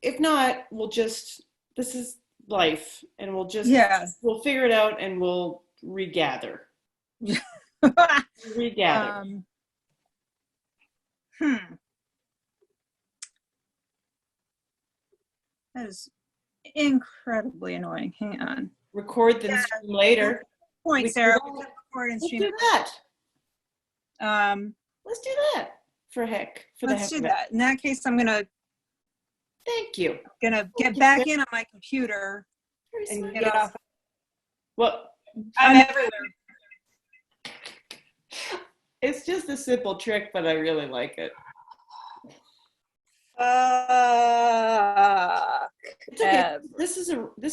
if not, this is life, and Yeah. we'll figure it out, and we'll regather. Regather. um, hmm. That is incredibly annoying. Hang on. Record then Yeah, stream no later. point, We can Sarah. We go, can record and let's stream do that. it. Let's do that. For the Let's heck do of it. that. In that case, I'm Thank you. gonna Thank get you, back Sarah. in on my computer Very and smart. get Yes. off. Well, I'm everywhere. it's just a simple trick, but I really like it. It's okay. This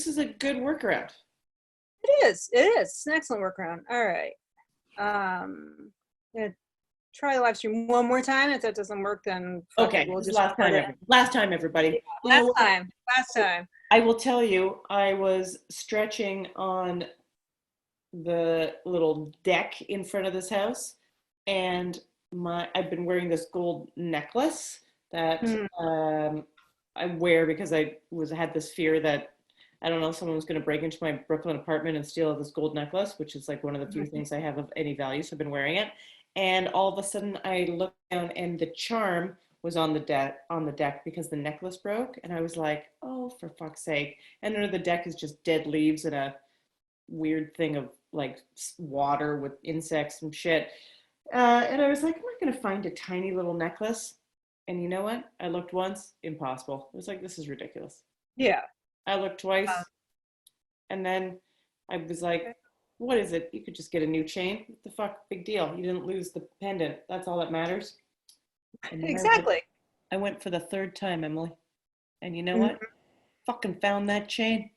is a good workaround. It is. It is. It's an excellent workaround. All right. Gonna try the live stream one more time. If that doesn't work, then fuck Okay, it. We'll this is just record it. last time, everybody. You know Last what? time. Last time. I will tell you, I was stretching on the little deck in front of this house, and I've been wearing this gold necklace that Hmm. I wear because I had this fear that I don't know someone was going to break into my Brooklyn apartment and steal this gold necklace, which is like one of the few things I have of any value. So I've been wearing it, and all of a sudden I looked down and the charm was on the deck because the necklace broke, and I was like, oh, for fuck's sake! And under the deck is just dead leaves and a weird thing of like water with insects and shit. And I was like, I'm not going to find a tiny little necklace. And you know what? I looked once, impossible. It was like, this is ridiculous. Yeah. I looked twice, and then I was like, what is it? You could just get a new chain. What the fuck? Big deal. You didn't lose the pendant. That's all that matters. And then Exactly. I went for the third time, Emily. And you know what? Mhm. Fucking found that chain.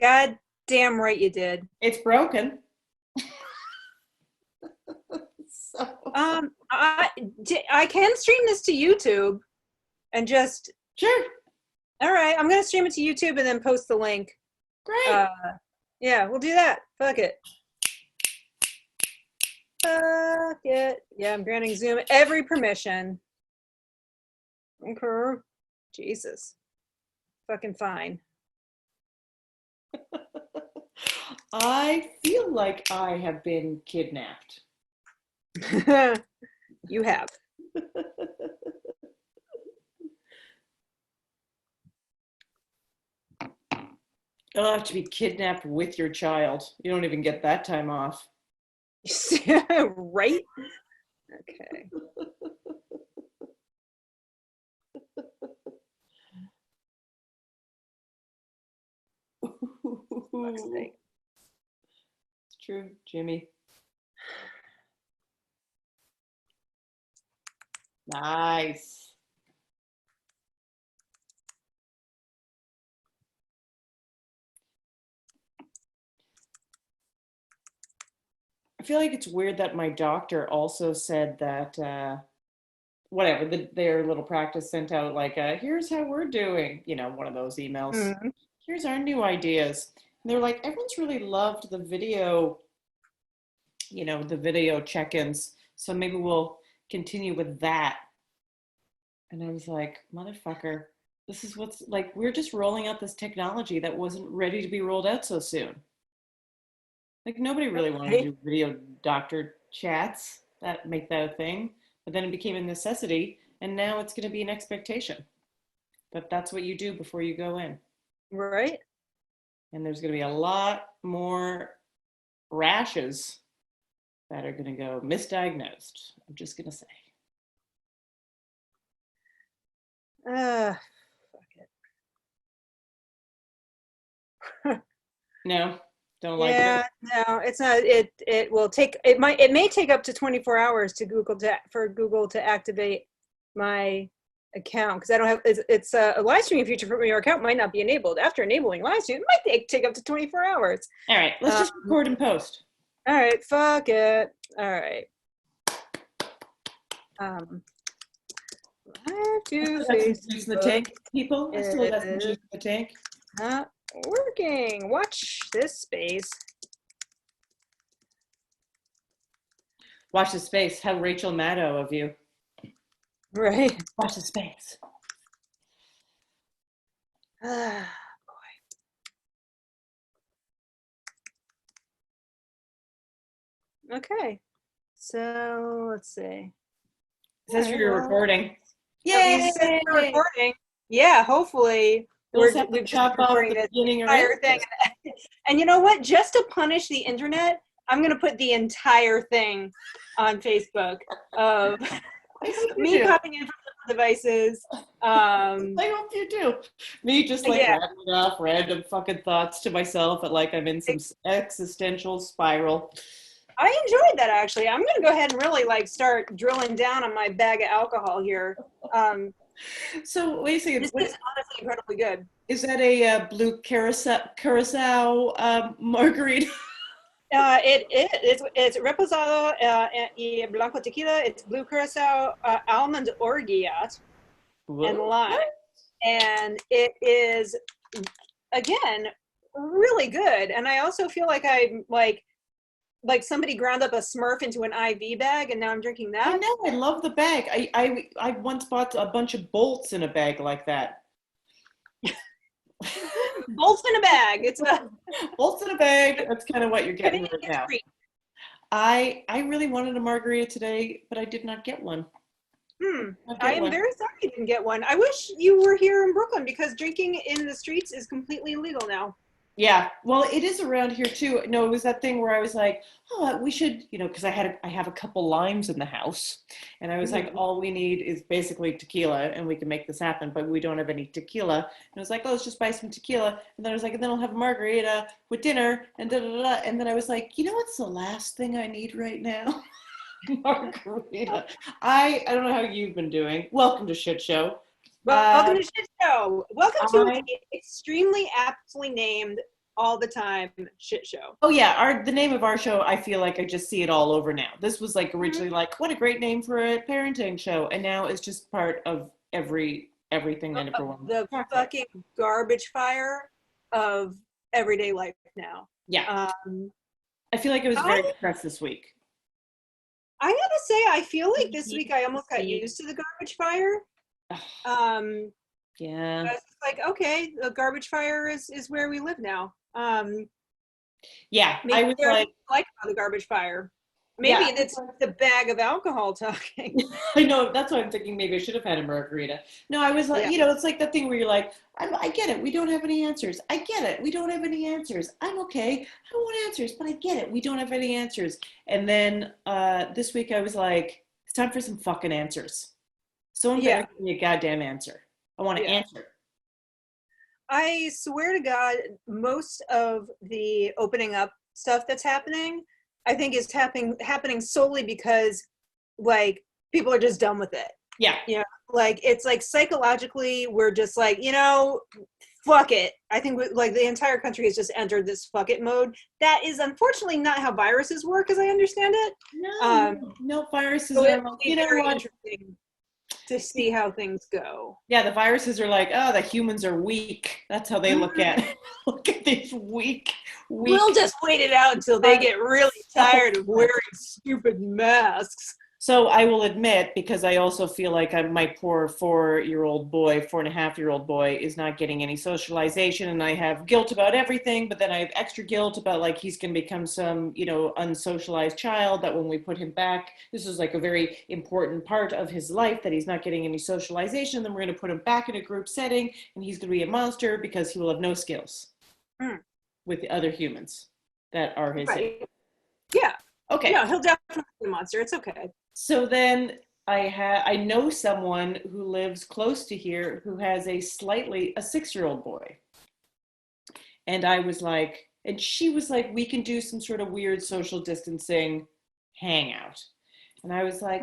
God damn right you did. It's broken. So. I can stream this to YouTube and just Sure. all right. I'm gonna stream it to YouTube and then post the link. Great. Yeah, we'll do that. Fuck it. Fuck it. Yeah, I'm granting Zoom every permission. Okay. Jesus. Fucking fine. I feel like I have been kidnapped. You have. You'll have to be kidnapped with your child. You don't even get that time off. Right? Okay. It's true, Jimmy. Nice. I feel like it's weird that my doctor also said that whatever their little practice sent out like here's how we're doing, one of those emails. Mm-hmm. Here's our new ideas. And they're like, everyone's really loved the video, the video check-ins. So maybe we'll continue with that. And I was like, motherfucker, this is what's like, we're just rolling out this technology that wasn't ready to be rolled out so soon. Like nobody really wanted to do video doctor chats that make that a thing, but then it became a necessity, and now it's going to be an expectation that that's what you do before you go in. Right. And there's going to be a lot more rashes that are going to go misdiagnosed. I'm just going to say. Fuck it. No, don't like Yeah, it. no, it's not. It will take. It may take up to 24 hours for Google to activate my account because I don't have. It's a live streaming feature from your account might not be enabled. After enabling live stream, it might take up to 24 hours. All right, let's just record and post. All right, fuck it. All right. Live to Facebook. The tank, people. I still got some juice in the tank. Not working. Watch this space. Watch the space. How Rachel Maddow of you. Right. Watch the space. Okay. So let's see. It All says right, you're well, recording. at least since we're Yay! recording, yeah, hopefully You'll just have to we've just been chop off recording the this beginning or entire end. thing. And you know what? Just to punish the internet, I'm gonna put the entire thing on Facebook of I hope you me do. popping in from different devices. I hope you do. Me just like Yeah, rattling off random fucking thoughts to myself, at like I'm in some existential spiral. I enjoyed that actually. I'm gonna go ahead and really like start drilling down on my bag of alcohol here. So wait a second. This is honestly incredibly good. Is that a blue curacao margarita? It's reposado y blanco tequila. It's blue curacao, almond orgeat, and Whoa. lime, and it is again really good. And I also feel like I'm like somebody ground up a Smurf into an IV bag, and now I'm drinking I that. know. I love the bag. I once bought a bunch of bolts in a bag like that. Bolts in a bag. It's a Bolts in a bag. That's kind of what you're getting right Canadian now. treat. I really wanted a margarita today, but I did not get one. I am very sorry you didn't get one. I wish you were here in Brooklyn because drinking in the streets is completely illegal now. Yeah, well, it is around here too. No, it was that thing where I was like, oh, we should, because I have a couple limes in the house, and I was like, all we need is basically tequila, and we can make this happen, but we don't have any tequila. And I was like, oh, let's just buy some tequila, and then I was like, and then I'll have a margarita with dinner, and da da da. And then I was like, what's the last thing I need right now? Margarita. I don't know how you've been doing. Welcome to Shit Show. Welcome to Shit Show. Welcome to I an extremely aptly named all the time Shit Show. Oh yeah, the name of our show, I feel like I just see it all over now. This was like originally like, what a great name for a parenting show, and now it's just part of everything that everyone. The fucking garbage fire of everyday life now. Yeah. I feel like it was very depressed this week. I gotta say, I feel like this week I almost got used to the garbage fire. Yeah. I was like, okay, the garbage fire is where we live now. Yeah, I was like about the garbage fire. Maybe it's the bag of alcohol talking. I know, that's why I'm thinking maybe I should have had a margarita. No, I was like, it's like that thing where you're like, I get it, we don't have any answers. I get it, we don't have any answers. I'm okay, I don't want answers, but I get it, we don't have any answers. And then this week I was like, it's time for some fucking answers. Someone better give me a goddamn answer. I want to answer. I swear to God, most of the opening up stuff that's happening, I think is happening solely because like people are just done with it. Yeah. Like it's like psychologically we're just like, fuck it. I think like the entire country has just entered this fuck it mode. That is unfortunately not how viruses work as I understand it. No viruses so are very interesting to see how things go. Yeah, the viruses are like, oh, the humans are weak. That's how they look at it. Look at these weak. We'll just wait it out until they get really tired of wearing stupid masks. So I will admit, because I also feel like my poor 4.5-year-old boy is not getting any socialization, and I have guilt about everything, but then I have extra guilt about like he's going to become some, unsocialized child, that when we put him back, this is like a very important part of his life, that he's not getting any socialization, then we're going to put him back in a group setting, and he's going to be a monster because he will have no skills with the other humans that are his age. Yeah. Okay. No, he'll definitely be a monster. It's okay. So then I know someone who lives close to here who has a 6-year-old boy. And I was like, and she was like, we can do some sort of weird social distancing hangout. And I was like,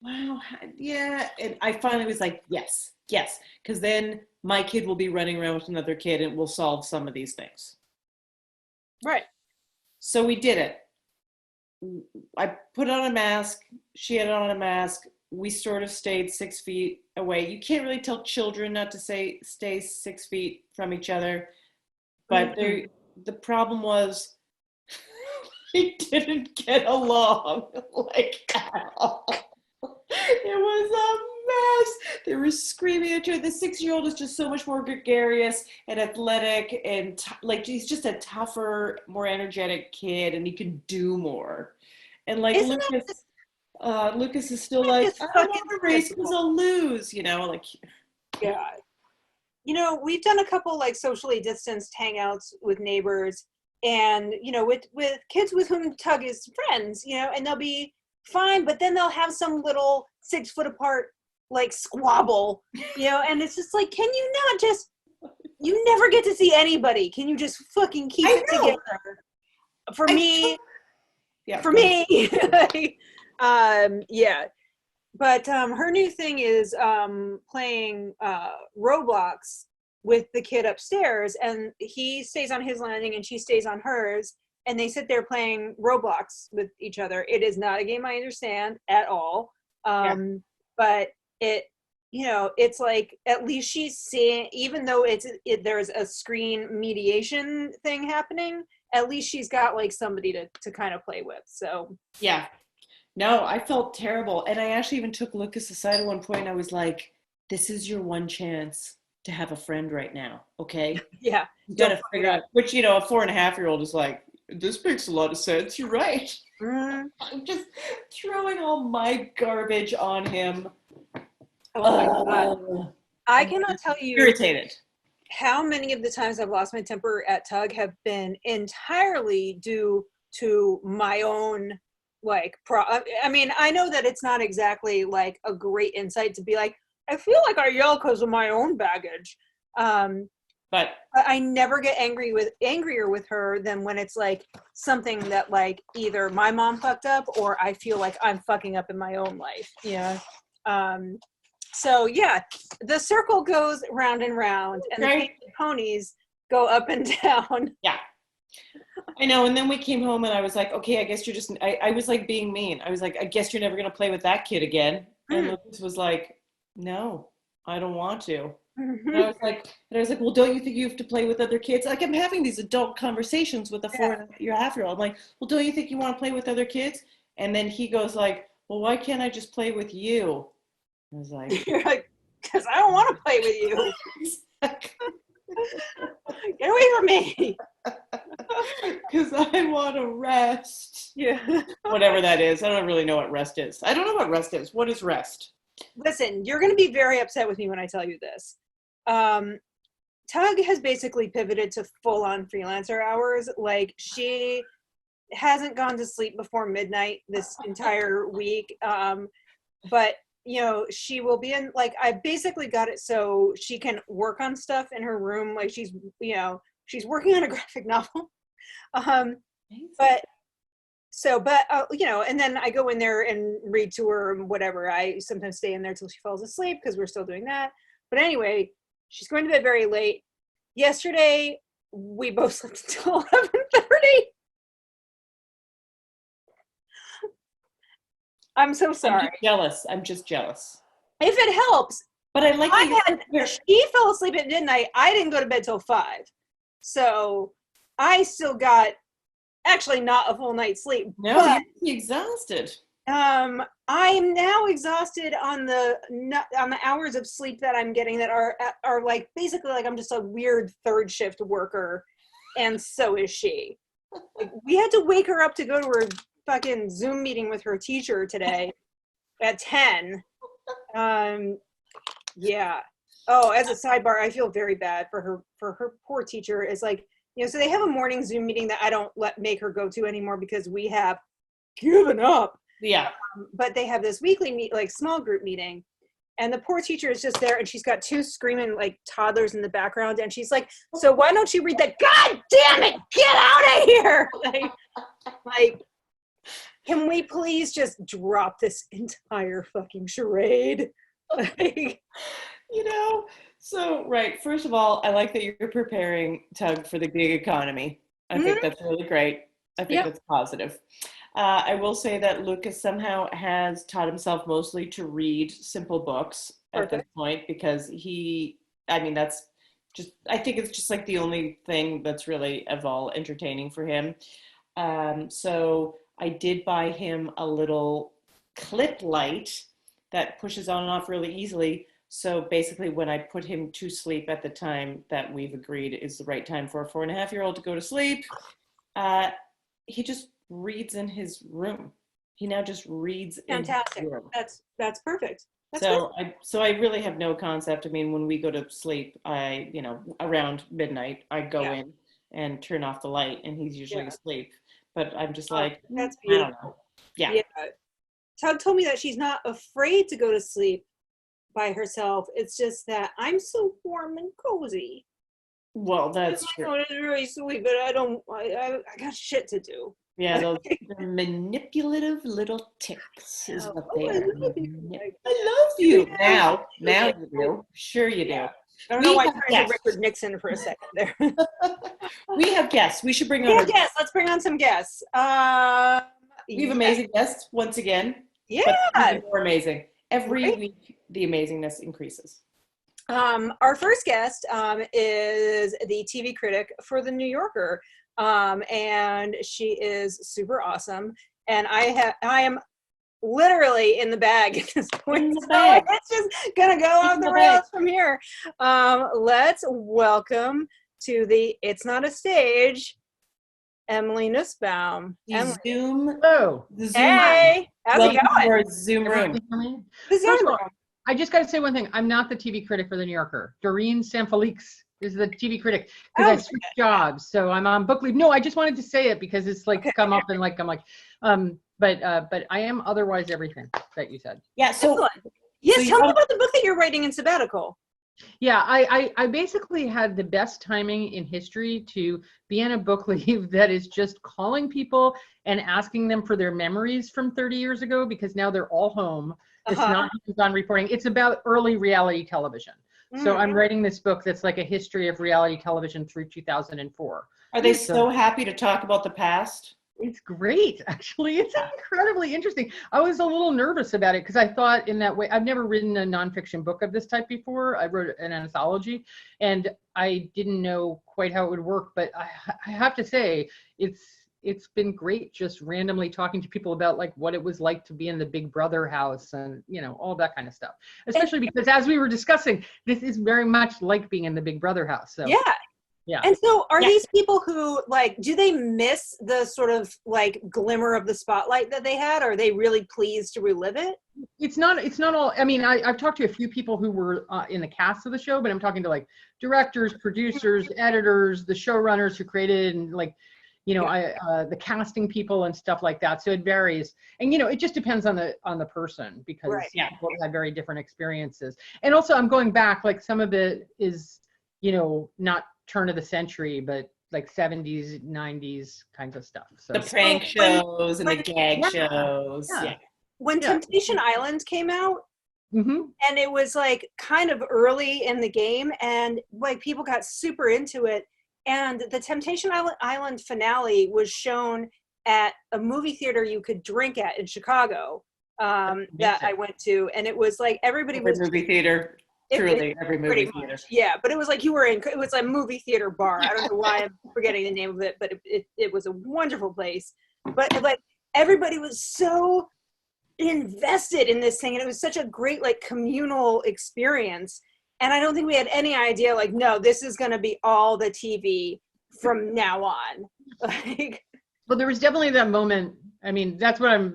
wow, yeah. And I finally was like, yes. Because then my kid will be running around with another kid and we'll solve some of these things. Right. So we did it. I put on a mask. She had on a mask. We sort of stayed 6 feet away. You can't really tell children not to stay 6 feet from each other. But the problem was we didn't get along like at all. It was a They were screaming at her. The 6-year-old is just so much more gregarious and athletic, and like he's just a tougher, more energetic kid, and he can do more. And like Isn't that Lucas is still like, just I don't fucking want to race because typical? I'll lose, like. God. We've done a couple like socially distanced hangouts with neighbors, and with kids with whom Tug is friends, and they'll be fine, but then they'll have some little 6 foot apart like squabble, and it's just like, can you not just? You never get to see anybody. Can you just fucking keep I it know. together? For I me, Yeah. for Go ahead. me, yeah. But her new thing is playing Roblox with the kid upstairs, and he stays on his landing and she stays on hers, and they sit there playing Roblox with each other. It is not a game I understand at all, Yeah. but it's like at least she's seeing, even though there's a screen mediation thing happening. At least she's got like somebody to kind of play with. So Yeah. No, I felt terrible. And I actually even took Lucas aside at one point. And I was like, this is your one chance to have a friend right now. Okay. yeah, You got don't to fuck it figure up. out, which, a 4.5-year-old is like, this makes a lot of sense. You're right. Mm. I'm just throwing all my garbage on him. Oh my God. I I'm cannot tell you irritated. how many of the times I've lost my temper at Tug have been entirely due to my own I mean, I know that it's not exactly like a great insight to be like, I feel like I yell because of my own baggage. But But I never get angrier with her than when it's like something that like either my mom fucked up or I feel like I'm fucking up in my own life. Yeah. So yeah, the circle goes round and round, and the right. painted ponies go up and down. Yeah. I know. And then we came home and I was like, okay, I guess you're just, I was like being mean. I was like, I guess you're never going to play with that kid again. And Mm. Lucas was like, no, I don't want to. And Mhm. I was like, well, don't you think you have to play with other kids? Like I'm having these adult conversations with a Yeah. 4.5-year-old. I'm like, well, don't you think you want to play with other kids? And then he goes like, well, why can't I just play with you? I was like, You're like, because I don't want to play with you. Get away from me. because I want to rest. Yeah. Whatever that is. I don't really know what rest is. I don't know what rest is. What is rest? Listen, you're going to be very upset with me when I tell you this. Tug has basically pivoted to full-on freelancer hours. Like she hasn't gone to sleep before midnight this entire week. But she will be in, like, I basically got it so she can work on stuff in her room. Like she's working on a graphic novel. But and then I go in there and read to her and whatever. I sometimes stay in there till she falls asleep because we're still doing that. But anyway, she's going to bed very late. Yesterday, we both slept until 11:30. I'm so I'm sorry. just jealous. I'm just jealous. If it helps, But I like that she fell asleep at midnight. I didn't go to bed till 5. So I still got actually not a full night's sleep. no, But you're exhausted. I'm now exhausted on the hours of sleep that I'm getting that are like basically like I'm just a weird third shift worker, and so is she. Like, we had to wake her up to go to her fucking Zoom meeting with her teacher today at 10. Yeah. Oh, as a sidebar, I feel very bad for her poor teacher. Is like, so they have a morning Zoom meeting that I don't make her go to anymore because we have given up. Yeah. But they have this weekly small group meeting, and the poor teacher is just there, and she's got 2 screaming like toddlers in the background, and she's like, so why don't you read that? God damn it, get out of here. Like, can we please just drop this entire fucking charade? Like, So, right. First of all, I like that you're preparing Tug for the gig economy. I think that's really great. I think that's positive. I will say that Lucas somehow has taught himself mostly to read simple books at this point because that's just, I think it's just like the only thing that's really of all entertaining for him. So I did buy him a little clip light that pushes on and off really easily. So basically, when I put him to sleep at the time that we've agreed is the right time for a 4.5-year-old to go to sleep, he just reads in his room. He now just reads in his Fantastic. room. That's perfect. That's So I really have no concept. I mean, when we go to sleep, around midnight, I go Yeah. in and turn off the light, and he's usually Yeah. asleep. But I'm just Oh, like, that's I don't beautiful. know. Yeah. Yeah. Todd told me that she's not afraid to go to sleep by herself. It's just that I'm so warm and cozy. Well, that's I true. know it's very sweet, but I got shit to do. Yeah, they're manipulative little ticks is what they I are. love you. I love you. Now you do. Sure you Yeah. do. I don't know We why I have turned into guests. Richard Nixon for a second there. We have guests. We should bring on Yeah, our guests. let's bring on some guests. We have Yeah. amazing guests once again, Yeah. but even more amazing. Every Right. week, the amazingness increases. Our first guest is the TV critic for The New Yorker, and she is super awesome. And I am literally in the bag at this point, In the so bag. it's just gonna go off In the the rails bag. from here. Let's welcome to the It's Not a Stage, Emily Nussbaum. The Emily, Zoom. Hello. The Zoom. hey, how's it Welcome to going? our Zoom room. Everyone can hear me? The Zoom First of all, room. I just got to say one thing. I'm not the TV critic for The New Yorker. Doreen Sanfelix is the TV critic because Oh, I switched jobs. So I'm on book leave. No, I just wanted to say it because it's like Okay. come up and like, I'm like, but I am otherwise everything that you said. Yeah. So Excellent. Yes, you tell me have- about the book that you're writing in sabbatical. Yeah, I basically had the best timing in history to be on a book leave that is just calling people and asking them for their memories from 30 years ago because now they're all home. It's not hands-on reporting. It's about early reality television. So I'm writing this book that's like a history of reality television through 2004. are they so happy to talk about the past? It's great, actually. It's incredibly interesting. I was a little nervous about it because I thought in that way, I've never written a nonfiction book of this type before. I wrote an anthology and I didn't know quite how it would work, but I have to say it's been great just randomly talking to people about like what it was like to be in the Big Brother house and, you know, all that kind of stuff. Especially because as we were discussing, this is very much like being in the Big Brother house. So yeah. And so are these people who like, do they miss the sort of like glimmer of the spotlight that they had? Or are they really pleased to relive it? It's not all, I mean, I've talked to a few people who were in the cast of the show, but I'm talking to like directors, producers, editors, the showrunners who created and like, you know, the casting people and stuff like that. So it varies. And, you know, it just depends on the person because people have very different experiences. And also I'm going back, like some of it is, you know, not turn of the century, but like 70s, 90s kinds of stuff. So The prank shows and the gag shows. Yeah. When Temptation Island came out, and it was like kind of early in the game and like people got super into it. And the Temptation Island finale was shown at a movie theater you could drink at in Chicago that I went to. And it was like everybody was movie theater. Truly, every movie theater. Yeah, but it was like you were in, it was a movie theater bar. I don't know why I'm forgetting the name of it, but it was a wonderful place. But like everybody was so invested in this thing and it was such a great like communal experience. And I don't think we had any idea like, no, this is going to be all the TV from now on. Like, well, there was definitely that moment. I mean, that's what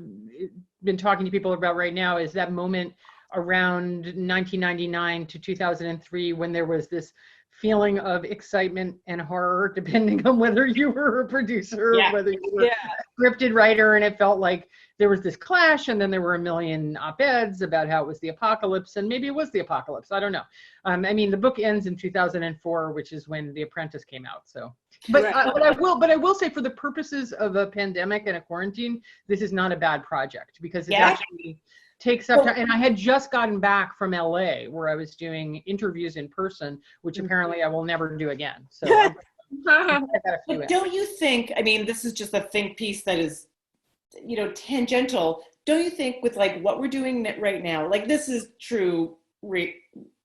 been talking to people about right now is that moment around 1999 to 2003 when there was this feeling of excitement and horror depending on whether you were a producer or whether you were a scripted writer, and it felt like there was this clash and then there were a million op-eds about how it was the apocalypse, and maybe it was the apocalypse, I don't know. I mean, the book ends in 2004, which is when The Apprentice came out. So but I will say, for the purposes of a pandemic and a quarantine, this is not a bad project because it actually takes up time. And I had just gotten back from LA where I was doing interviews in person, which apparently I will never do again. So but don't you think, I mean, this is just a think piece that is, you know, tangential. Don't you think with like what we're doing right now, like this is true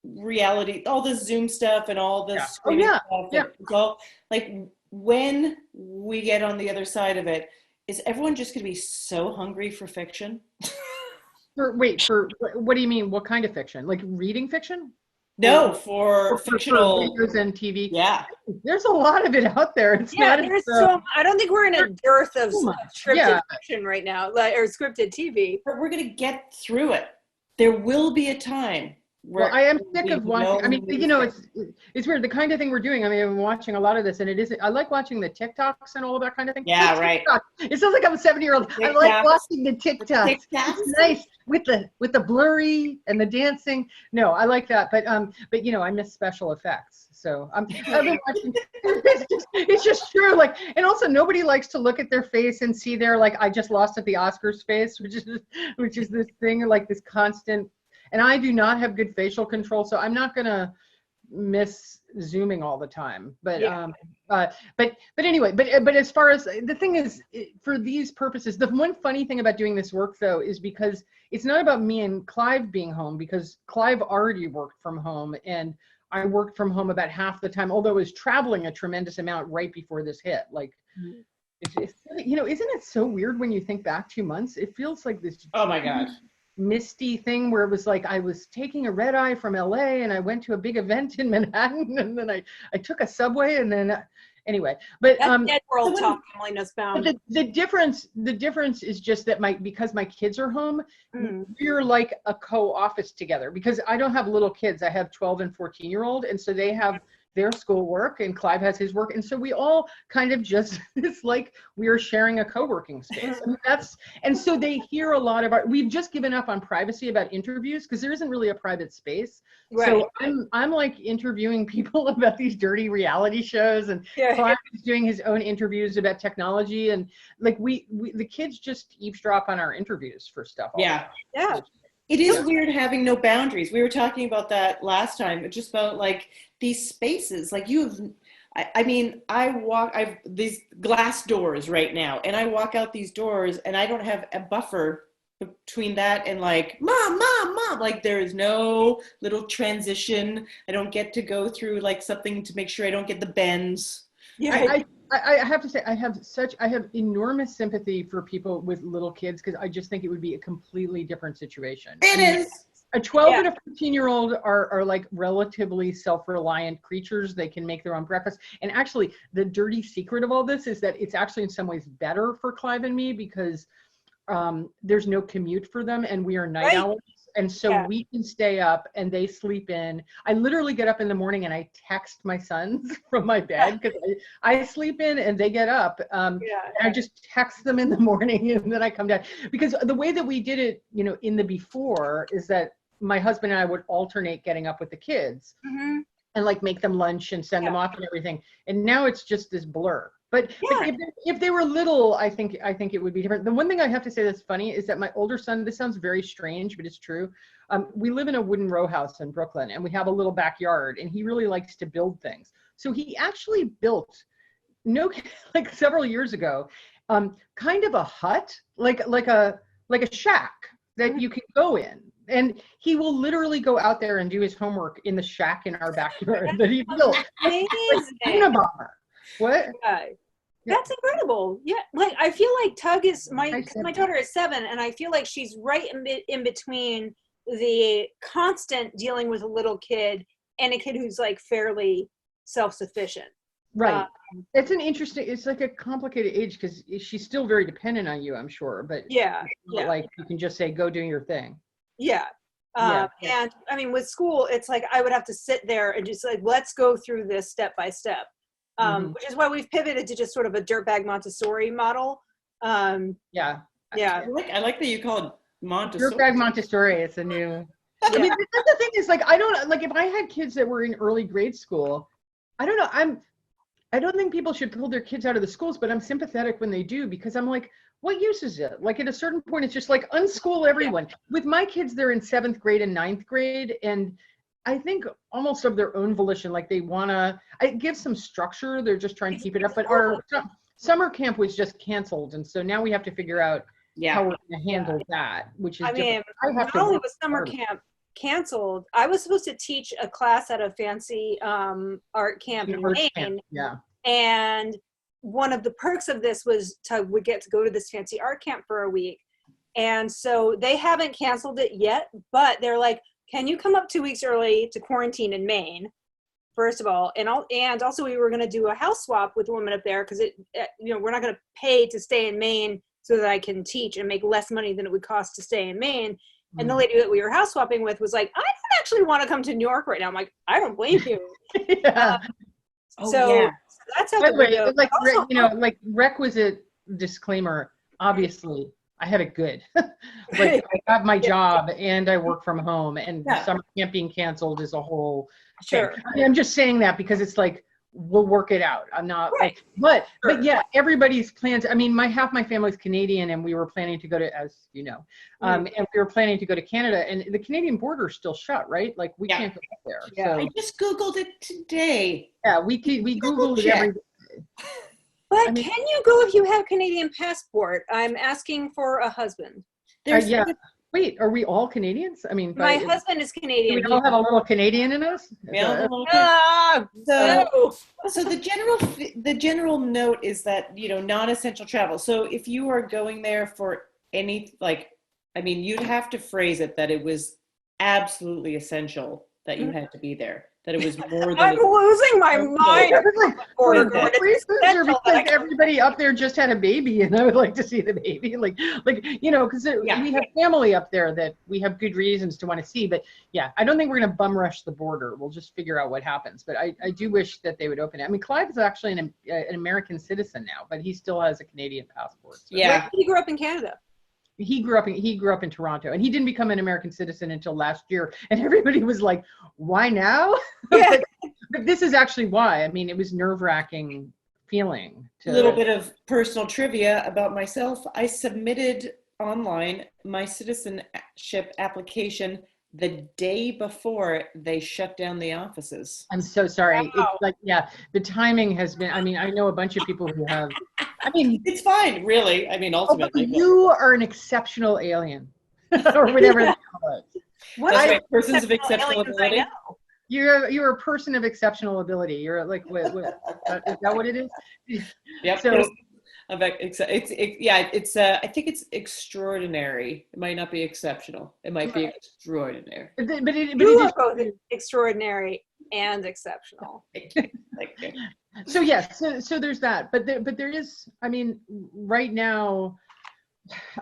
reality, all the Zoom stuff and all this stuff, it's all, like when we get on the other side of it, is everyone just going to be so hungry for fiction? For what do you mean? What kind of fiction? Like reading fiction? No, Or, for for fictional. videos and TV? Yeah. There's a lot of it out there. It's Yeah, not. there's so. I don't think we're in a dearth of so much. scripted Yeah. fiction right now, or scripted TV. But we're going to get through it. There will be a time Well, where I am sick we of watching. I mean, know you know, it's weird. The kind of thing we're doing. I mean, I'm watching a lot of this, and it is. I like watching the TikToks and all of that kind of thing. Yeah, The right. TikTok. It sounds like I'm a 70-year-old. I like TikToks. watching the TikToks. TikToks. It's nice with the blurry and the dancing. No, I like that. But you know, I miss special effects. So I've been watching. It's just true. Like, and also nobody likes to look at their face and see their like I just lost at the Oscars face, which is this thing like this constant. And I do not have good facial control, so I'm not gonna miss zooming all the time. But anyway, but as far as the thing is, for these purposes, the one funny thing about doing this work though is because it's not about me and Clive being home, because Clive already worked from home and I worked from home about half the time, although I was traveling a tremendous amount right before this hit. Like, it's you know, isn't it so weird when you think back 2 months? It feels like this. Oh my God. Misty thing where it was like I was taking a red eye from LA and I went to a big event in Manhattan and then I took a subway and then anyway. But That's dead world talk, Emily Nussbaum. but the difference is just that because my kids are home, we're like a co-office together, because I don't have little kids. I have 12 and 14-year-old, and so they have their schoolwork and Clive has his work, and so we all kind of just it's like we're sharing a co-working space. I mean, and so they hear a lot of we've just given up on privacy about interviews because there isn't really a private space. Right. So I'm like interviewing people about these dirty reality shows, and Clive is doing his own interviews about technology, and like we the kids just eavesdrop on our interviews for stuff. Yeah. Yeah. It is weird having no boundaries. We were talking about that last time, just about like these spaces. Like you have, I mean, I've these glass doors right now, and I walk out these doors and I don't have a buffer between that and like, mom, like there is no little transition. I don't get to go through like something to make sure I don't get the bends. Yeah. I have to say I have enormous sympathy for people with little kids, because I just think it would be a completely different situation. It is. A 12 and a 14-year-old are like relatively self-reliant creatures. They can make their own breakfast. And actually, the dirty secret of all this is that it's actually in some ways better for Clive and me, because there's no commute for them and we are night owls. And so we can stay up and they sleep in. I literally get up in the morning and I text my sons from my bed, because I sleep in and they get up. And I just text them in the morning and then I come down. Because the way that we did it, you know, in the before is that my husband and I would alternate getting up with the kids and like make them lunch and send them off and everything. And now it's just this blur. But if they were little, I think it would be different. The one thing I have to say that's funny is that my older son, this sounds very strange, but it's true. We live in a wooden row house in Brooklyn, and we have a little backyard, and he really likes to build things. So he actually built, like several years ago, kind of a hut, like a shack that you can go in. And he will literally go out there and do his homework in the shack in our backyard that he built. Amazing. What? That's incredible. Yeah, like I feel like Tug is my daughter is 7, and I feel like she's right in between the constant dealing with a little kid and a kid who's like fairly self-sufficient. Right. It's like a complicated age, because she's still very dependent on you, I'm sure. But like you can just say, go do your thing. And I mean, with school, it's like I would have to sit there and just like, let's go through this step by step. Which is why we've pivoted to just sort of a dirtbag Montessori model. I like that you call it Montessori. Dirtbag Montessori. It's a new. I mean, that's the thing is, like, I don't like if I had kids that were in early grade school. I don't know. I don't think people should pull their kids out of the schools, but I'm sympathetic when they do, because I'm like, what use is it? Like at a certain point, it's just like unschool everyone. With my kids, they're in 7th grade and 9th grade, and I think almost of their own volition, like they want to, it gives some structure. They're just trying to keep it up. But our summer camp was just canceled. And so now we have to figure out how we're going to handle that, which is different. Not only was summer camp canceled, I was supposed to teach a class at a fancy art camp in Maine. And one of the perks of this was would get to go to this fancy art camp for a week. And so they haven't canceled it yet, but they're like, can you come up 2 weeks early to quarantine in Maine? First of all, and also we were going to do a house swap with a woman up there because we're not going to pay to stay in Maine so that I can teach and make less money than it would cost to stay in Maine. And the lady that we were house swapping with was like, I don't actually want to come to New York right now. I'm like, I don't blame you. Yeah. So that's how By the way, window. like, Also, like requisite disclaimer, obviously, I have it good. Like, I have my job and I work from home, and summer camp being canceled is a whole sure. thing. I mean, I'm just saying that because it's like, we'll work it out. I'm not Right. like, but Sure. yeah, everybody's plans. I mean, half my family's Canadian, and we were planning to go to, as you know, and we were planning to go to Canada, and the Canadian border is still shut, right? Like, we can't go up there. Yeah. So I just Googled it today. yeah, we Googled it every day. But I mean, can you go if you have Canadian passport? I'm asking for a husband. yeah. Wait, are we all Canadians? I mean, My husband is do Canadian. we all have a little Canadian in us? So the general note is that, non-essential travel. So if you are going there for any, you'd have to phrase it that it was absolutely essential that you had to be there, that it was more than. I'm losing my mind. For good reasons, or because everybody up there just had a baby and I would like to see the baby, because we have family up there that we have good reasons to want to see. But yeah, I don't think we're going to bum rush the border. We'll just figure out what happens. But I do wish that they would open it. I mean, Clive is actually an American citizen now, but he still has a Canadian passport. So. Yeah, he grew up in Canada. He grew up in Toronto, and he didn't become an American citizen until last year. And everybody was like, "Why now?" Yeah. but this is actually why. I mean, it was nerve-wracking feeling. A little bit of personal trivia about myself. I submitted online my citizenship application the day before they shut down the offices. I'm so sorry. Wow. It's like, the timing has been. I mean, I know a bunch of people who have. I mean, it's fine, really. I mean, ultimately, you are an exceptional alien, or whatever they call it. What persons of exceptional ability? You're a person of exceptional ability. You're like, what is that what it is? Yep. So, I think it's extraordinary. It might not be exceptional. It might be extraordinary. But You are both extraordinary and exceptional. Thank you. So yes, so there's that. But there is. I mean, right now,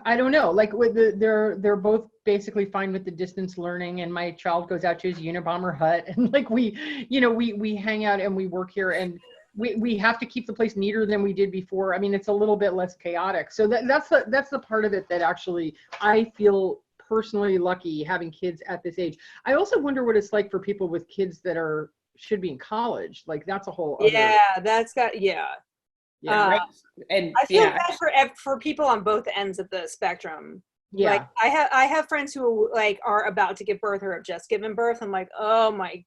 I don't know. Like, they're both basically fine with the distance learning, and my child goes out to his Unabomber hut, and like we hang out and we work here, and we have to keep the place neater than we did before. I mean, it's a little bit less chaotic. So that's the part of it that actually I feel personally lucky having kids at this age. I also wonder what it's like for people with kids that should be in college. Like, that's a whole other. Yeah, right. And I feel bad for people on both ends of the spectrum. Yeah. Like, I have friends who like are about to give birth or have just given birth. I'm like, oh my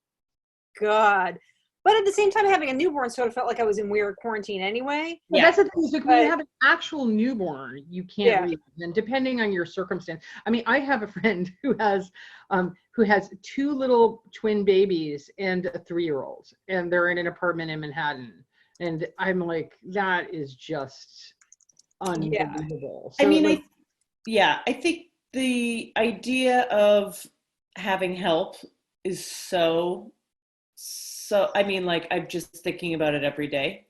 God. But at the same time, having a newborn sort of felt like I was in weird quarantine anyway. Well, that's the thing. Is like, when you have an actual newborn, you can't leave. And depending on your circumstance, I mean, I have a friend who has 2 little twin babies and a 3-year-old, and they're in an apartment in Manhattan. And I'm like, that is just unbelievable. I mean, I think the idea of having help is so, I mean, like, I'm just thinking about it every day.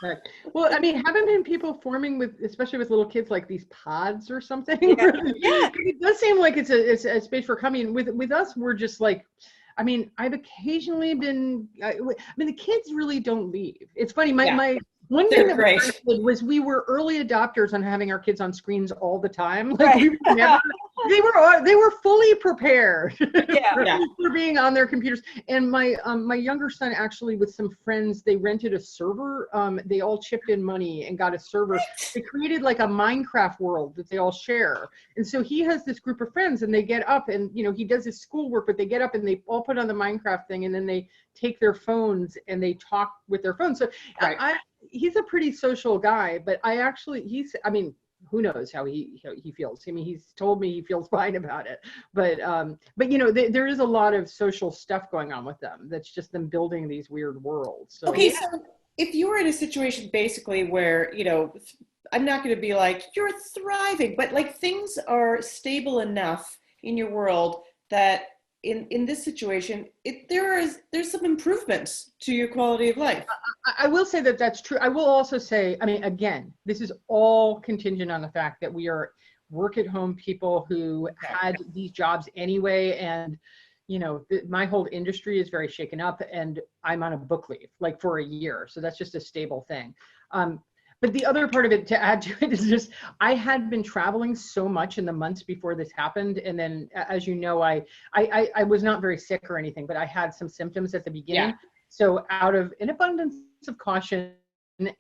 Right. Well, I mean, haven't been people forming especially with little kids, like these pods or something? Yeah. It does seem like it's a space for coming. With us, we're just like, I mean, I've occasionally been, the kids really don't leave. It's funny. My one thing that we did was we were early adopters on having our kids on screens all the time. Like, we were never, they were fully prepared for being on their computers. And my younger son, actually, with some friends, they rented a server. They all chipped in money and got a server. They created like a Minecraft world that they all share. And so he has this group of friends, and they get up and, he does his schoolwork, but they get up and they all put on the Minecraft thing, and then they take their phones and they talk with their phones. So he's a pretty social guy, but who knows how he feels. I mean, he's told me he feels fine about it, but there is a lot of social stuff going on with them. That's just them building these weird worlds. So, okay, so if you were in a situation basically where, I'm not going to be like, you're thriving, but like things are stable enough in your world that in this situation, there's some improvements to your quality of life. I will say that that's true. I will also say, I mean, again, this is all contingent on the fact that we are work at home people who had these jobs anyway. And, my whole industry is very shaken up, and I'm on a book leave, like for a year. So that's just a stable thing. But the other part of it, to add to it, is just I had been traveling so much in the months before this happened, and then, as you know, I was not very sick or anything, but I had some symptoms at the beginning. Yeah. So out of an abundance of caution,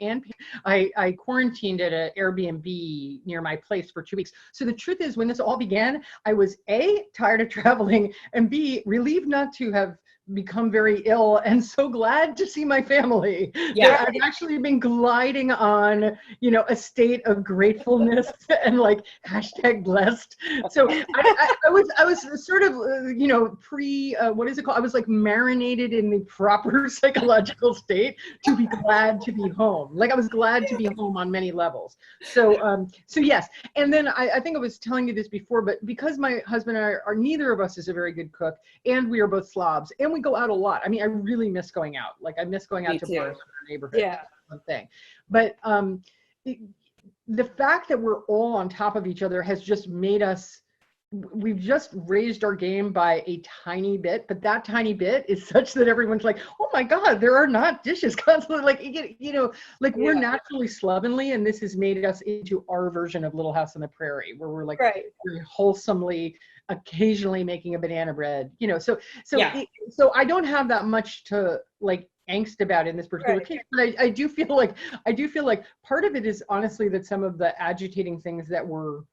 and I quarantined at an Airbnb near my place for 2 weeks. So the truth is, when this all began, I was A, tired of traveling, and B, relieved not to have become very ill, and so glad to see my family. Yeah. I've actually been gliding on, a state of gratefulness and like #blessed. So I was sort of, what is it called? I was like marinated in the proper psychological state to be glad to be home. Like I was glad to be home on many levels. So yes. And then I think I was telling you this before, but because my husband and I are neither of us is a very good cook, and we are both slobs, and we go out a lot. I mean, I really miss going out. Like I miss going out to bars in our neighborhood. Yeah. That's one thing. But the fact that we're all on top of each other has just made us, we've just raised our game by a tiny bit, but that tiny bit is such that everyone's like, oh my God, there are not dishes constantly. Like, we're naturally slovenly, and this has made us into our version of Little House on the Prairie, where we're like very wholesomely occasionally making a banana bread, so I don't have that much to like angst about in this particular case, but I do feel like part of it is honestly that some of the agitating things that were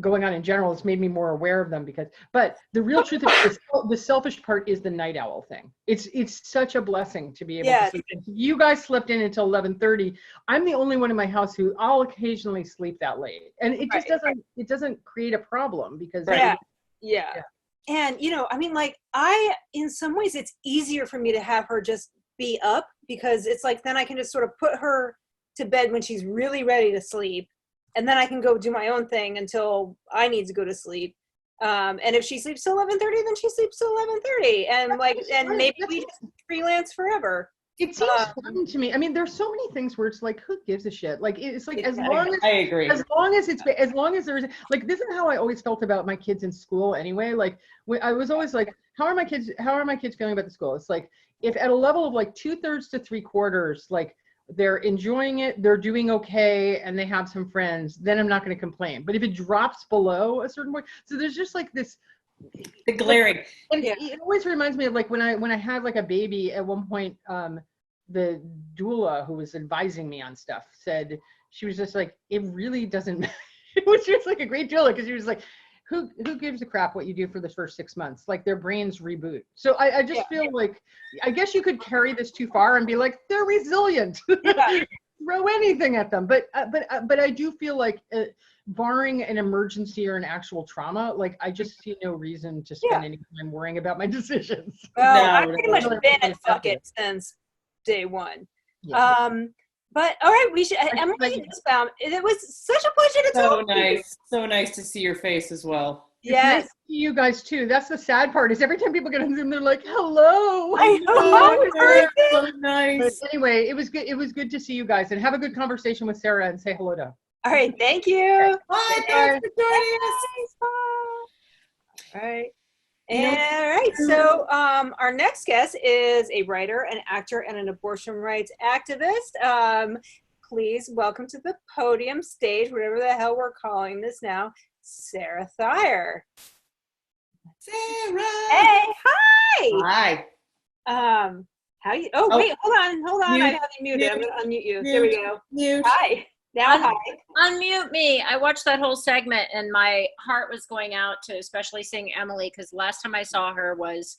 going on in general has made me more aware of them, but the real truth is the selfish part is the night owl thing. It's such a blessing to be able to sleep in. You guys slept in until 11:30. I'm the only one in my house who I'll occasionally sleep that late, and it just doesn't create a problem because and I mean, like in some ways it's easier for me to have her just be up, because it's like then I can just sort of put her to bed when she's really ready to sleep, and then I can go do my own thing until I need to go to sleep. And if she sleeps till 11:30, then she sleeps till 11:30, and maybe we just freelance forever. It seems fun to me. I mean, there's so many things where it's like, who gives a shit? Like, it's like, as long as I agree. As long as there's like, this is how I always felt about my kids in school anyway. Like, I was always like, how are my kids feeling about the school? It's like, if at a level of like 2/3 to 3/4, like they're enjoying it, they're doing okay, and they have some friends, then I'm not going to complain. But if it drops below a certain point, so there's just like this, the glaring. And it always reminds me of like when I had like a baby at one point, the doula who was advising me on stuff said, she was just like, it really doesn't matter. It was just like a great doula, because she was like, who gives a crap what you do for the first 6 months? Like, their brains reboot. So I just feel like, I guess you could carry this too far and be like, they're resilient. Throw anything at them. But I do feel like, barring an emergency or an actual trauma, like I just see no reason to spend any time worrying about my decisions. Well, I've pretty much been at fuck it since day one. But all right, we should. Emily, it was such a pleasure to talk to you. So nice to see your face as well. Yes, nice to see you guys too. That's the sad part, is every time people get on Zoom, they're like, "Hello." I know. So nice. But anyway, it was good. It was good to see you guys, and have a good conversation with Sarah, and say hello to her. All right, thank you. Bye. Thanks for joining us. Bye. All right. All right, so our next guest is a writer, an actor, and an abortion rights activist. Please welcome to the podium, stage, whatever the hell we're calling this now, Sarah Thayer. Sarah. Hey, hi. Hi. How you? Oh, wait, hold on. Mute. I have you muted. I'm gonna unmute you. There we go. Mute. Hi. Now, hi. Unmute me. I watched that whole segment and my heart was going out to especially seeing Emily, because last time I saw her was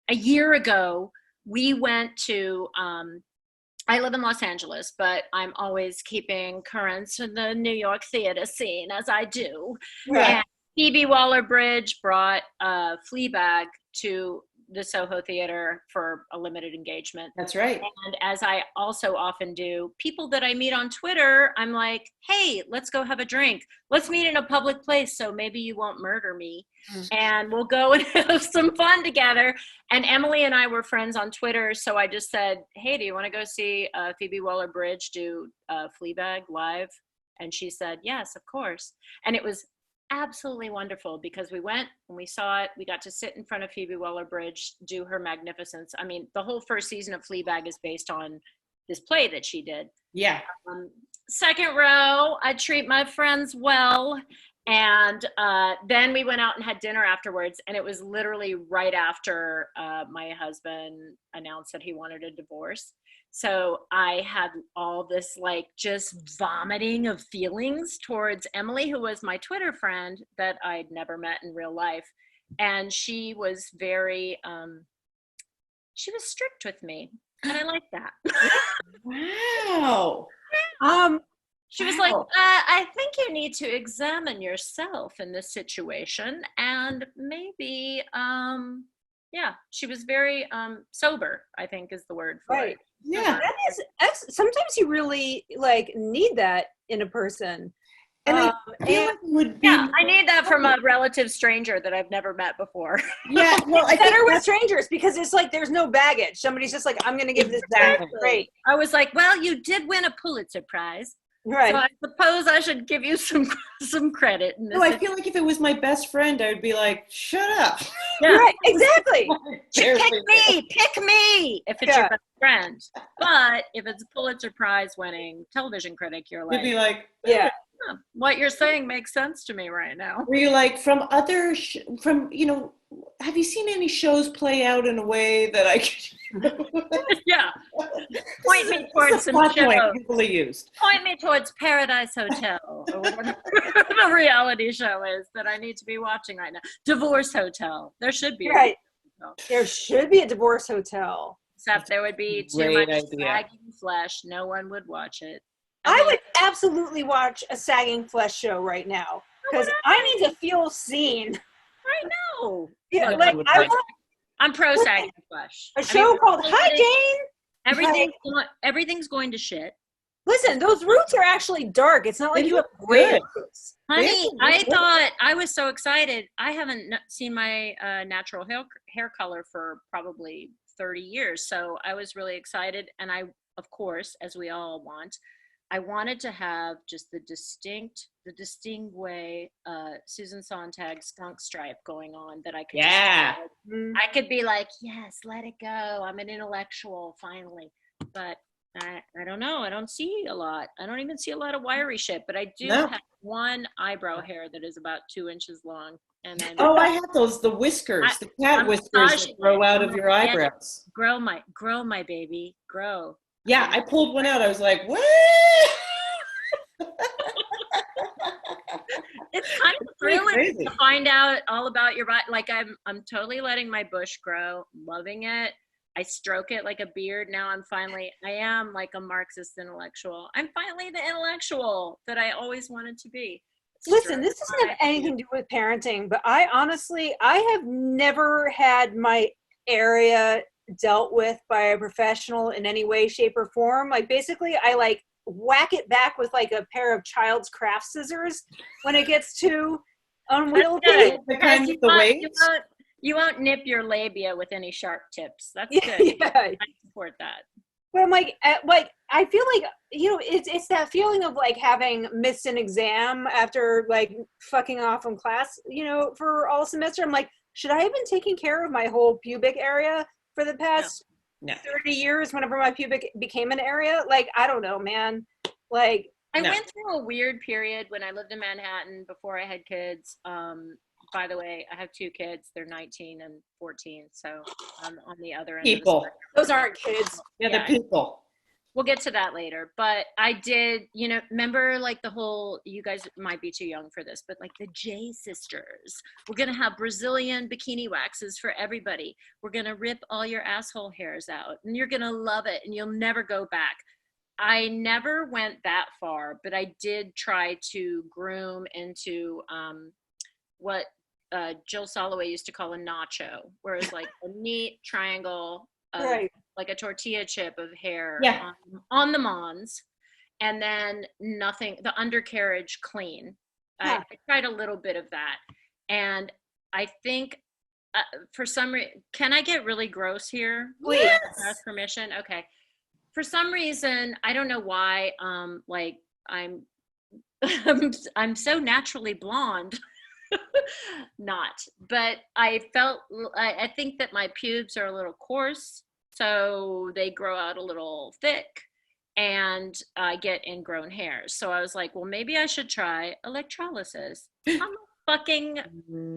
a year ago. We went to, I live in Los Angeles, but I'm always keeping current in the New York theater scene, as I do. Right. And Phoebe Waller-Bridge brought Fleabag to the Soho Theater for a limited engagement. That's right. And as I also often do, people that I meet on Twitter, I'm like, hey, let's go have a drink. Let's meet in a public place so maybe you won't murder me. And we'll go and have some fun together. And Emily and I were friends on Twitter. So I just said, hey, do you want to go see Phoebe Waller-Bridge do Fleabag live? And she said, yes, of course. And it was absolutely wonderful because we went and we saw it. We got to sit in front of Phoebe Waller-Bridge do her magnificence. I mean, the whole first season of Fleabag is based on this play that she did. Yeah. Second row, I treat my friends well. And then we went out and had dinner afterwards. And it was literally right after my husband announced that he wanted a divorce. So I had all this like just vomiting of feelings towards Emily, who was my Twitter friend that I'd never met in real life. And she was very, she was strict with me. And I like that. Wow. She was like, I think you need to examine yourself in this situation. And maybe, yeah, she was very sober, I think is the word for it. Yeah. That is, sometimes you really like need that in a person. And I feel like it would be. Yeah, I need that from a relative stranger that I've never met before. Yeah, well, I think better with strangers because it's like there's no baggage. Somebody's just like, I'm going to give this back. Great. I was like, well, you did win a Pulitzer Prize. Right. So I suppose I should give you some credit. No, I feel like if it was my best friend, I would be like, shut up. Yeah. Right, exactly. Pick me if it's your best friend. But if it's a Pulitzer Prize winning television critic, you're like, You'd be like, Yeah. huh, what you're saying makes sense to me right now. were you like from other, have you seen any shows play out in a way that I could? Yeah. Point me towards some plot point show. heavily used. Point me towards Paradise Hotel or whatever the reality show is that I need to be watching right now. Divorce Hotel. There should be. Right. Hotel. There should be a divorce hotel. Except there would be too Great much idea. sagging flesh. No one would watch it. I would absolutely watch a sagging flesh show right now because I need to feel seen. I know. Yeah, Look, like I want I'm pro sagging flesh. a show called Hi Jane. Everything's going to shit. Listen, those roots are actually dark. It's not like They you have look great good. roots. Honey, Yeah, I thought I was so excited. I haven't seen my natural hair color for probably 30 years. So I was really excited. And I, of course, as we all want, I wanted to have just the distinct way Susan Sontag skunk stripe going on that I could Yeah. I could be like, yes, let it go. I'm an intellectual finally. But I don't know. I don't see a lot. I don't even see a lot of wiry shit, but I do have one eyebrow hair that is about 2 inches long. And then Oh, I have those, the whiskers, the cat I'm whiskers massaging that grow it. out I'm of your gonna get it. eyebrows. grow my baby, grow. Yeah, I pulled one out. I was like, what? It's kind of pretty thrilling crazy. to find out all about your body. Like I'm totally letting my bush grow, loving it. I stroke it like a beard. Now I am like a Marxist intellectual. I'm finally the intellectual that I always wanted to be. Listen, this doesn't have anything to do with parenting, but I have never had my area dealt with by a professional in any way, shape, or form. Like basically I like whack it back with like a pair of child's craft scissors when it gets too unwieldy. The kind with the weights? You won't nip your labia with any sharp tips. That's Yeah, good. yeah. I support that. But I'm like I feel like, it's that feeling of like having missed an exam after like fucking off in class, for all semester. I'm like, should I have been taking care of my whole pubic area for the past 30 years whenever my pubic became an area? Like, I don't know, man. Like, I went through a weird period when I lived in Manhattan before I had kids. By the way, I have 2 kids. They're 19 and 14. So I'm on the other end. People. Of the spectrum. those aren't kids. Yeah, the people. We'll get to that later. But I did, remember like the whole, you guys might be too young for this, but like the J sisters. We're going to have Brazilian bikini waxes for everybody. We're going to rip all your asshole hairs out and you're going to love it and you'll never go back. I never went that far, but I did try to groom into what Jill Soloway used to call a nacho, where it's like a neat triangle of Right. like a tortilla chip of hair Yeah. on the Mons, and then nothing, the undercarriage clean. Huh. I tried a little bit of that, and I think for some reason, can I get really gross here? Please. Yes. Ask permission. Okay. For some reason, I don't know why. Like I'm, I'm so naturally blonde. Not, but I felt. I think that my pubes are a little coarse, so they grow out a little thick, and I get ingrown hairs. So I was like, well, maybe I should try electrolysis. I'm fucking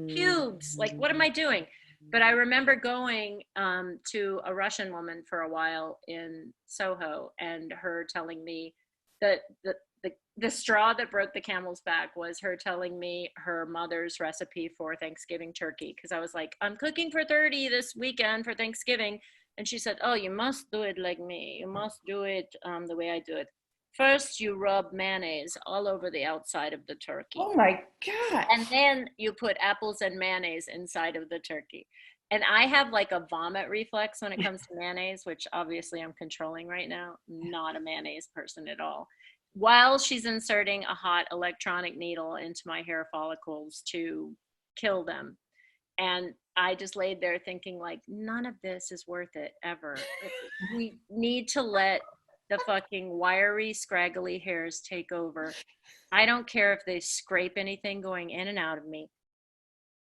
pubes. Like, what am I doing? But I remember going to a Russian woman for a while in Soho, and her telling me that the straw that broke the camel's back was her telling me her mother's recipe for Thanksgiving turkey. Because I was like, I'm cooking for 30 this weekend for Thanksgiving. And she said, oh, you must do it like me. You must do it the way I do it. First, you rub mayonnaise all over the outside of the turkey. Oh my God. And then you put apples and mayonnaise inside of the turkey. And I have like a vomit reflex when it comes to mayonnaise, which obviously I'm controlling right now. Not a mayonnaise person at all. While she's inserting a hot electronic needle into my hair follicles to kill them. And I just laid there thinking, like, none of this is worth it ever. We need to let the fucking wiry, scraggly hairs take over. I don't care if they scrape anything going in and out of me.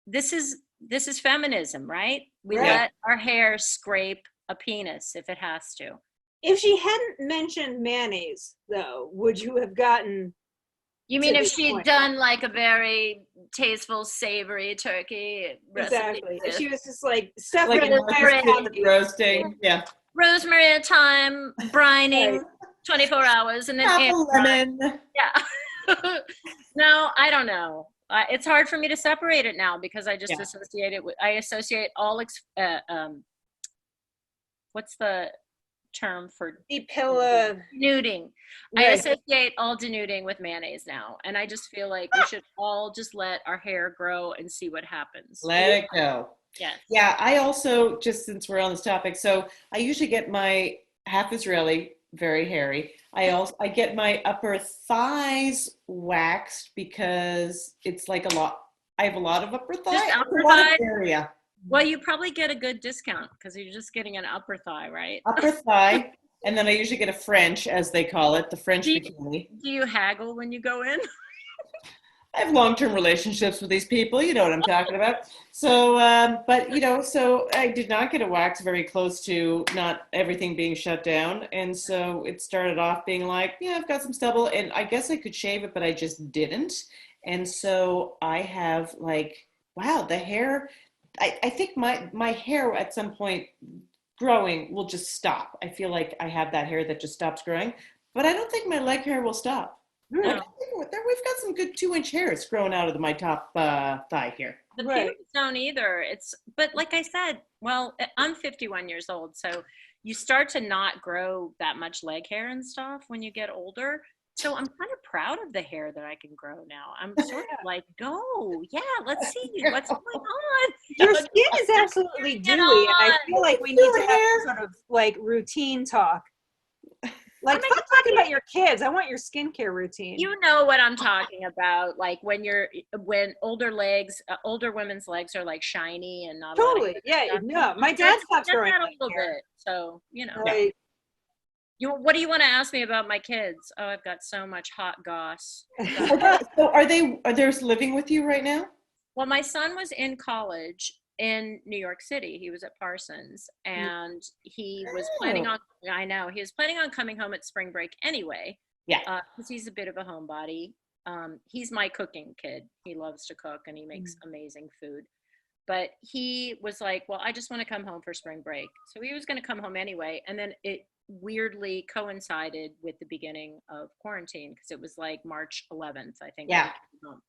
This is feminism, right? We Right. let our hair scrape a penis if it has to. If she hadn't mentioned mayonnaise, though, would you have gotten? You mean To if this she'd point. done like a very tasteful, savory turkey recipe? Exactly. If with she was just like stuff Like it a in fire roasting, roasting. Yeah. rosemary thyme, brining, Right. 24 hours, and then Half air a fry. lemon. Yeah. No, I don't know. It's hard for me to separate it now because I just Yeah. associate it with, I associate all, what's the term for denuding? I Right. associate all denuding with mayonnaise now. And I just feel like we should all just let our hair grow and see what happens. Let it go. Yes. Yeah, I also, just since we're on this topic, so I usually get my half Israeli, very hairy. I get my upper thighs waxed because it's like a lot. I have a lot of upper thigh. Just It's upper a lot of thigh? area. Well, you probably get a good discount because you're just getting an upper thigh, right? Upper thigh, and then I usually get a French, as they call it, the French Do you- bikini. Do you haggle when you go in? I have long-term relationships with these people. You know what I'm talking about. So, but so I did not get a wax very close to not everything being shut down, and so it started off being like, yeah, I've got some stubble, and I guess I could shave it, but I just didn't, and so I have like, wow, the hair. I think my hair at some point growing will just stop. I feel like I have that hair that just stops growing, but I don't think my leg hair will stop. Hmm. Like, we've got some good 2-inch hairs growing out of my top thigh here. The Right. pubes don't either. But like I said, well, I'm 51 years old, so you start to not grow that much leg hair and stuff when you get older. So I'm kind of proud of the hair that I can grow now. I'm sort of like, go, yeah, let's see what's going on. Your skin is absolutely Get dewy, and I on. feel like we need Your to have hair. some sort of like routine talk. Like, I'm stop talking about your kids. I want your skincare routine. You know what I'm talking about, like when older women's legs are like shiny and not a lot of Totally. Yeah. stuff. No, my dad stopped Get growing that a leg little hair. bit. So Right. what do you want to ask me about my kids? Oh, I've got so much hot goss. So are they living with you right now? Well, my son was in college in New York City. He was at Parsons, and he was planning on. I know he was planning on coming home at spring break anyway. Yeah. Because he's a bit of a homebody. He's my cooking kid. He loves to cook and he makes amazing food. But he was like, well, I just want to come home for spring break. So he was going to come home anyway. And then it weirdly coincided with the beginning of quarantine because it was like March 11th, I think. Yeah. when he came home.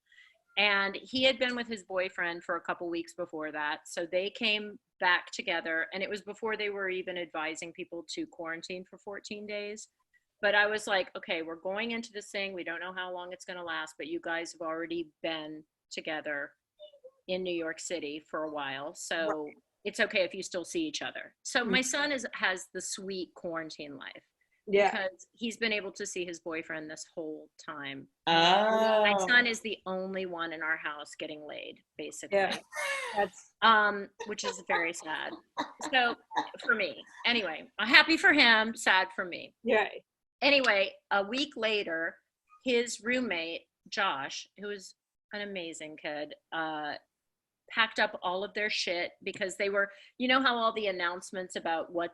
And he had been with his boyfriend for a couple weeks before that. So they came back together. And it was before they were even advising people to quarantine for 14 days. But I was like, okay, we're going into this thing. We don't know how long it's going to last, but you guys have already been together. in New York City for a while, so it's okay if you still see each other. So my son has the sweet quarantine life Yeah. because he's been able to see his boyfriend this whole time. Oh. My son is the only one in our house getting laid, basically. Yeah. That's Which is very sad. So for me, anyway, I'm happy for him, sad for me. yeah. Anyway, a week later, his roommate, Josh, who is an amazing kid, packed up all of their shit because they were, you know how all the announcements about what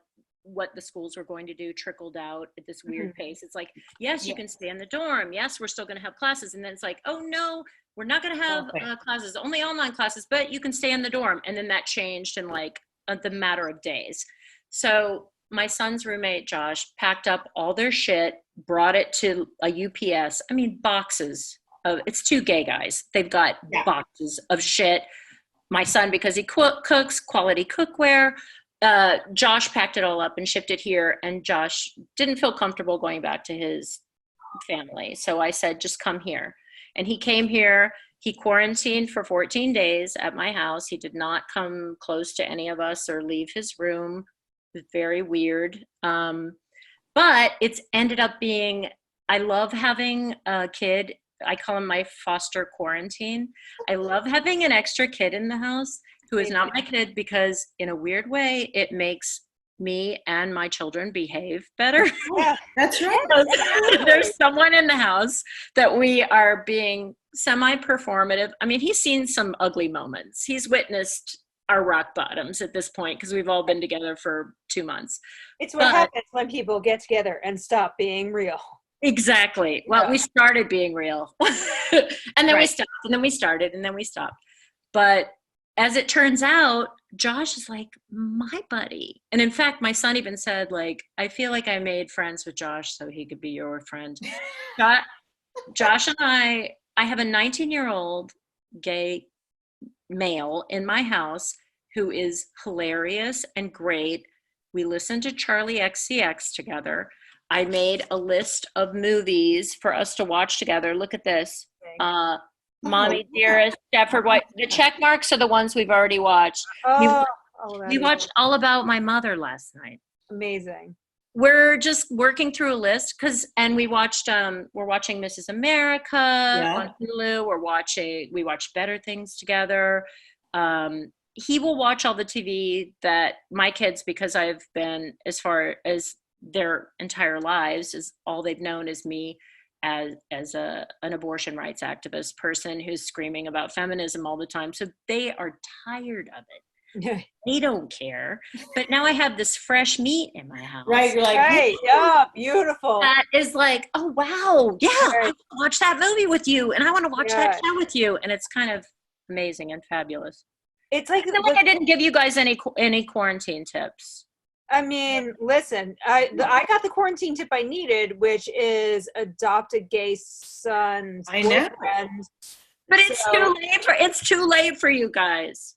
the schools were going to do trickled out at this weird pace. It's like, yes, you can stay in the dorm. Yes, we're still going to have classes. And then it's like, oh no, we're not going to have classes, only online classes, but you can stay in the dorm. And then that changed in like the matter of days. So my son's roommate, Josh, packed up all their shit, brought it to a UPS. I mean, boxes of, it's two gay guys. They've got boxes of shit. My son, because he cooks, quality cookware. Josh packed it all up and shipped it here. And Josh didn't feel comfortable going back to his family. So I said, just come here. And he came here. He quarantined for 14 days at my house. He did not come close to any of us or leave his room. It was very weird. But it's ended up being, I love having a kid. I call him my foster quarantine. I love having an extra kid in the house who is not my kid because in a weird way, it makes me and my children behave better. Yeah, that's right. There's someone in the house that we are being semi-performative. I mean, he's seen some ugly moments. He's witnessed our rock bottoms at this point because we've all been together for 2 months. It's what happens when people get together and stop being real. Exactly. Well, we started being real. And then we stopped, and then we started, and then we stopped. But as it turns out, Josh is like my buddy. And in fact, my son even said, like, I feel like I made friends with Josh so he could be your friend. Josh and I have a 19-year-old gay male in my house who is hilarious and great. We listen to Charlie XCX together. I made a list of movies for us to watch together. Look at this. Mommy Dearest, Stepford White. The check marks are the ones we've already watched. We watched All About My Mother last night. Amazing. We're just working through a list and we watched we're watching Mrs. America on Hulu. We watched Better Things together. He will watch all the TV that my kids, because I've been, as far as their entire lives, is all they've known is me as an abortion rights activist person who's screaming about feminism all the time. So they are tired of it. Yeah. They don't care. But now I have this fresh meat in my house. Right. You're like, right. Yeah. Beautiful. That is like, oh, wow. Yeah. I want to watch that movie with you. And I want to watch that show with you. And it's kind of amazing and fabulous. It's like, I feel like I didn't give you guys any quarantine tips. I mean, listen, I got the quarantine tip I needed, which is adopt a gay son's boyfriend. But it's too late for you guys.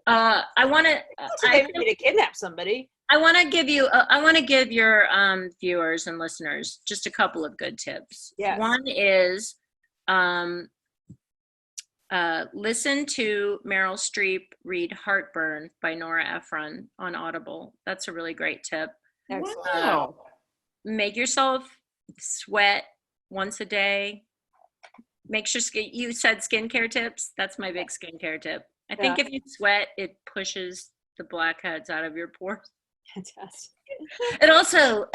I want to. I need to kidnap somebody. I want to give you. I want to give your viewers and listeners just a couple of good tips. Yes. One is, listen to Meryl Streep read Heartburn by Nora Ephron on Audible. That's a really great tip. wow. Make yourself sweat once a day. Make sure you said skincare tips. That's my big skincare tip. I think if you sweat, it pushes the blackheads out of your pores. Fantastic. It also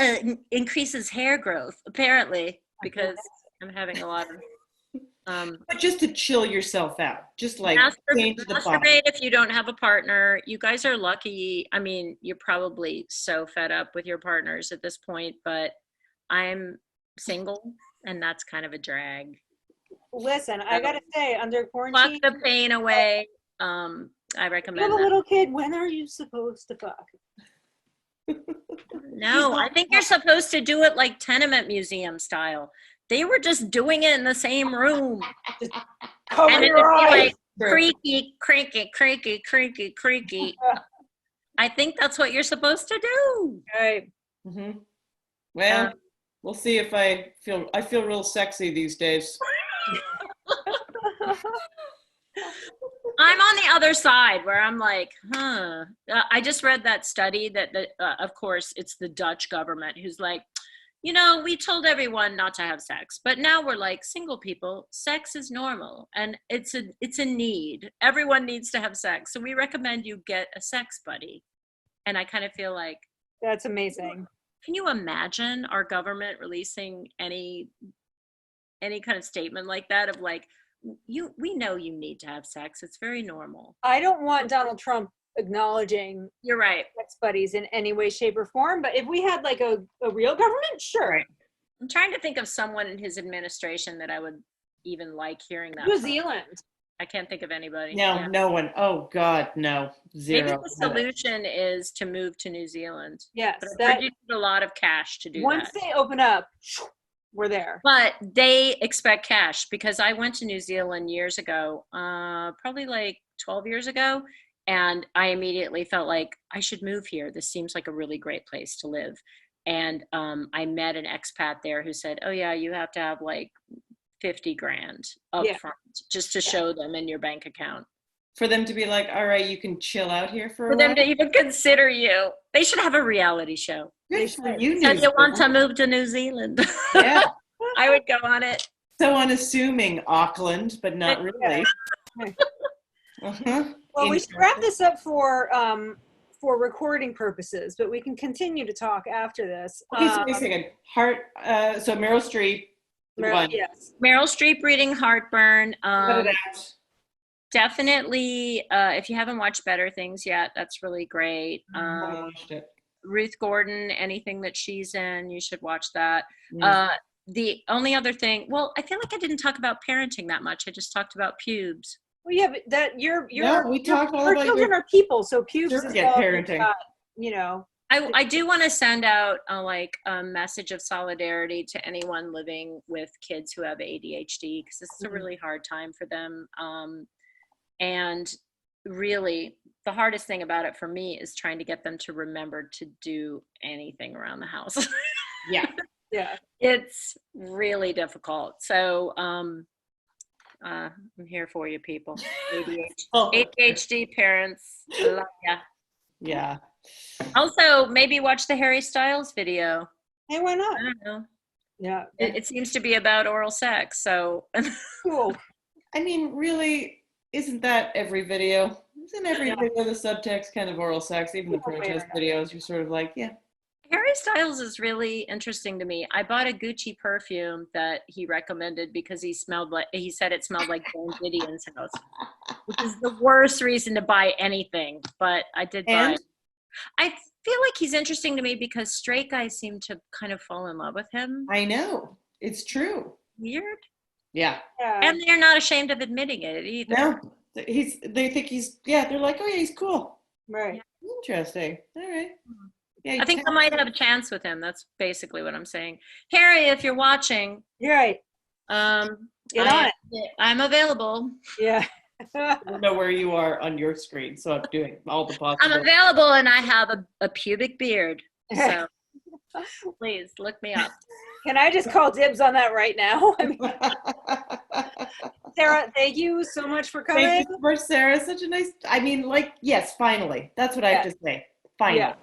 increases hair growth, apparently, because I'm having a lot of but just to chill yourself out, just like masturbate if you don't have a partner. You guys are lucky. I mean, you're probably so fed up with your partners at this point, but I'm single and that's kind of a drag. Listen, I gotta say, under quarantine, fuck the pain away. I recommend you have a little kid. When are you supposed to fuck? No, I think you're supposed to do it like Tenement Museum style. They were just doing it in the same room. And it would be like creaky, creaky, creaky, creaky, creaky. I think that's what you're supposed to do. Right. Mm-hmm. Well, we'll see if I feel real sexy these days. I'm on the other side where I'm like, I just read that study that, of course, it's the Dutch government who's like, you know, we told everyone not to have sex, but now we're like, single people, sex is normal and it's a need. Everyone needs to have sex. So we recommend you get a sex buddy. And I kind of feel like, That's amazing. can you imagine our government releasing any kind of statement like that of like, we know you need to have sex. It's very normal. I don't want Donald Trump acknowledging You're right. sex buddies in any way, shape, or form. But if we had like a real government, sure. Right. I'm trying to think of someone in his administration that I would even like hearing that New from. Zealand. I can't think of anybody. No, Yeah. no one. Oh God, no. Maybe Zero. the solution is to move to New Zealand. Yes. But I've That heard you need a lot of cash to do once that. they open up, we're there. But they expect cash because I went to New Zealand years ago, probably like 12 years ago, and I immediately felt like I should move here. This seems like a really great place to live. And I met an expat there who said, oh yeah, you have to have like 50 grand up Yeah. front just to show them in your bank account. For them to be like, all right, you can chill out here for a For them while. to even consider you. They should have a reality show. Good for you, So New you want to Zealand. move to New Zealand? Yeah. I would go on it. So unassuming, Auckland, but not really. Yeah. Uh-huh. Well, we should wrap this up for recording purposes, but we can continue to talk after this. Okay, so wait a second. So Meryl Streep, one. Yes. Meryl Streep reading Heartburn. Cut it out. Definitely, if you haven't watched Better Things yet, that's really great. I watched it. Ruth Gordon, anything that she's in, you should watch that. Yeah. The only other thing, well, I feel like I didn't talk about parenting that much. I just talked about pubes. Well, yeah, but that No, we talked all your about children are people, so pubes is surrogate all parenting. you've got, you know. I do want to send out a message of solidarity to anyone living with kids who have ADHD because this is a really hard time for them. And really, the hardest thing about it for me is trying to get them to remember to do anything around the house. Yeah. Yeah. It's really difficult. So I'm here for you people. Oh, ADHD parents, I love ya. yeah. Also, maybe watch the Harry Styles video. Hey, why not? I don't know. Yeah. It seems to be about oral sex. So Cool. I mean, really, isn't that every video? Isn't every video the subtext kind of oral sex? Even the protest videos, you're sort of like, yeah. Harry Styles is really interesting to me. I bought a Gucci perfume that he recommended because he said it smelled like Joan Didion's house, which is the worst reason to buy anything, but I did buy it. I feel like he's interesting to me because straight guys seem to kind of fall in love with him. I know. It's true. Weird. Yeah. Yeah. And they're not ashamed of admitting it either. No. They think they're like, oh yeah, he's cool. Right. Interesting. All right. Yeah, I think I might have a chance with him. That's basically what I'm saying. Harry, if you're watching, You're right. Get on it. I'm available. Yeah. I don't know where you are on your screen, so I'm doing all the possible. I'm available and I have a pubic beard. So please look me up. Can I just call dibs on that right now? I mean, Sarah, thank you so much for coming. Thank you so much, Sarah. Such a nice, yes, finally. That's what I have to say. Finally. Yeah.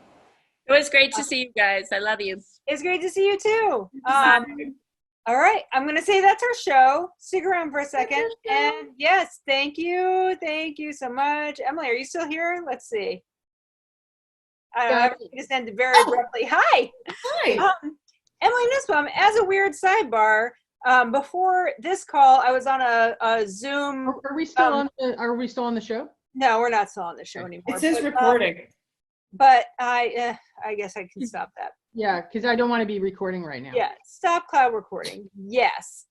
It was great to see you guys. I love you. It's great to see you too. All right, I'm going to say that's our show. Stick around for a second. And yes, thank you. Thank you so much. Emily, are you still here? Let's see. I don't know. I just ended very abruptly. Hi. Hi. Emily Nussbaum, as a weird sidebar, before this call, I was on a Zoom. Are we still on the show? No, we're not still on the show anymore. It says recording. But I guess I can stop that. Yeah, because I don't want to be recording right now. Yeah, stop cloud recording. Yes.